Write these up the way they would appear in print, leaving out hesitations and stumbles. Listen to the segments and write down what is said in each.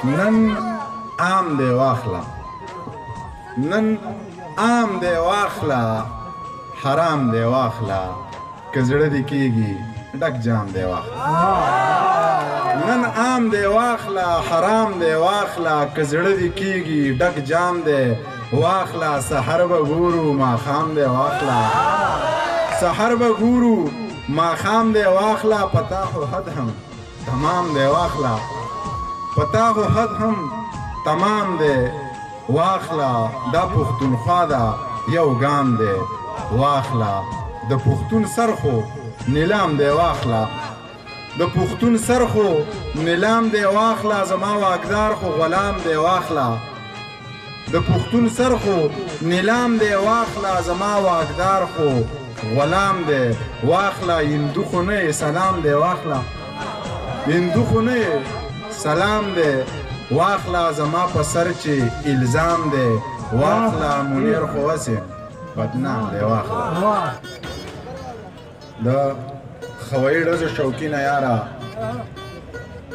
نن عام دی واخله نن عام دی واخله حرام دی واخله که زړه دې کېږي ډک جام دی واخله نن عام دی واخله حرام دی واخله که زړه دې کېږي ډک جام دی واخله سحر به ګورو ماښام دی واخله سحر به ګورو ماښام دی واخله پتا خو حد هم تمام دی واخله پتا خو حد هم تمام دی واخله دا پښتونخوا ده یو ګام دی واخله د پښتون سر خو نیلام دی واخله د پښتون سر خو نیلام دی واخله زما واکدار خو غلام دی واخله د پښتون سر خو نیلام دی واخله زما واکدار خو غلام دی واخله هندو خو نه سلام دی واخله هندو خو نه سلام دی واخله زما په سر چې الزام دی واخله منیر خو هسې بدنام دی واخله د خوایي ډزو شوقینه یاره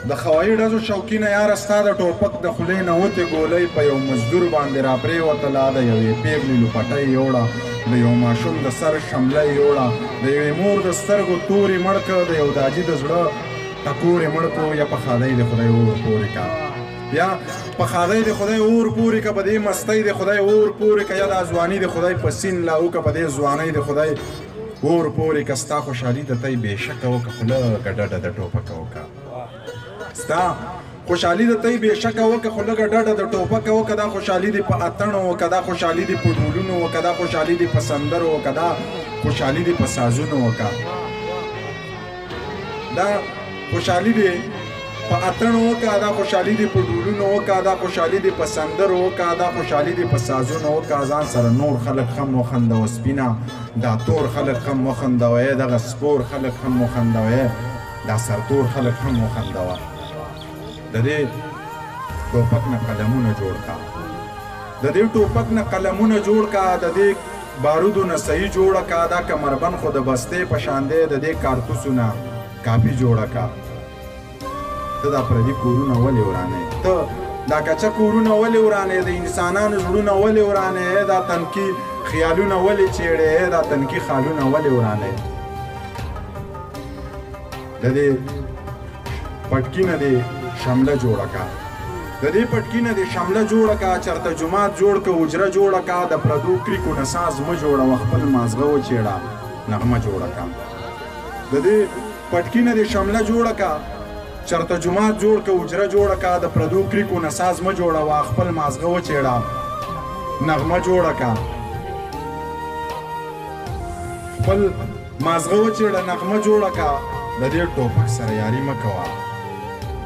د خوایي ډزو شوقینه یاره ستا د ټوپک د خولې نه وتې ګولۍ په یو مزدور باندې را پرېوتله د یوې پیغلې لوپټۍ یوړه د یو ماشوم د سر شمله یوړه د یوې مور د سترګو تورې مړ کړه د یو داجي د زړه ټکورې مړ کړو یا په خدای د خدای اور پورې کا یا په خدای د خدای اور پورې کا په دې مستۍ د خدای اور پورې کا یا د ځواني د خدای په سین لاو کا په دې ځوانۍ د خدای اور پورې کا ستا خوشحالي ته تی بېشکه وکړه خو لږه ډډه د ټوپکه وکړه ستا خوشحالي د تی بېشکه وکړه خو لږه ډډه د ټوپکه وکړه دا خوشحالي دې په اتڼو وکړه دا خوشحالي دې په ډولونو وکړه دا خوشحالي دې په سندرو وکړه دا خوشحالي دې په سازونو وکړه دا خوشحالي دې په اتڼو وکړه دا خوشحالي دې په ډولونو وکړه دا خوشحالي دې په سندرو وکړه دا خوشحالي دې په سازونو وکړه ځان سره نور خلک هم وخندوه سپینه دا تور خلک هم وخندوه دغه سپور خلک هم وخندوه دا سرتور خلک هم وخندوه د دې ټوپک نه قلمونه جوړ کا د دې ټوپک نه قلمونه جوړ کا د دې بارودو نه صحیح جوړه کا دا کمربند خو د بستې په شان دی د دې کارتوسو نه کاپي جوړه کا ته دا پردي کورونه ولې ورانې ته دا کچه کورونه ولې ورانې د انسانانو زړونه ولې ورانې دا تنکي خیالونه ولې چیړې دا تنکي خالونه ولې ورانې د دې پټکي نه دې شمله جوړه کا د دې پټکي نه دې شمله جوړه کا چرته جومات جوړ که حجره جوړه کا د پردو کریکو نه ساز مه جوړه خپل مازغه وچیړه نغمه جوړه کا د دې پټکي نه دې شمله جوړه کا چرته جماعت جوړ که حجره جوړه کا د پردو کریکو نه ساز مه جوړه وا خپل مازغه وچیړه نغمه جوړه کا خپل مازغه وچیړه نغمه جوړه کا د دې ټوپک سره یاري مه کوه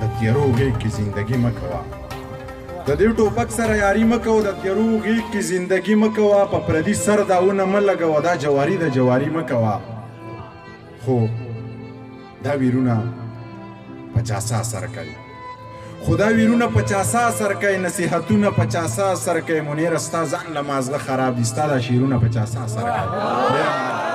د تیرو غېږ کې زندګي مه کوه د دې ټوپک سره یاري مه کوه د تیرو غېږ کې زندګي مه کوه په پردي سر داونه مه لګوه دا جواري د جواري مه کوه خو دا ویرونه 50 اثر کوي خدا ویرونه 50 اثر کوي نصیحتونه 50 اثر کوي منیر ستا ځان له مازغه خراب دي ستا دا شعرونه 50 اثر کوي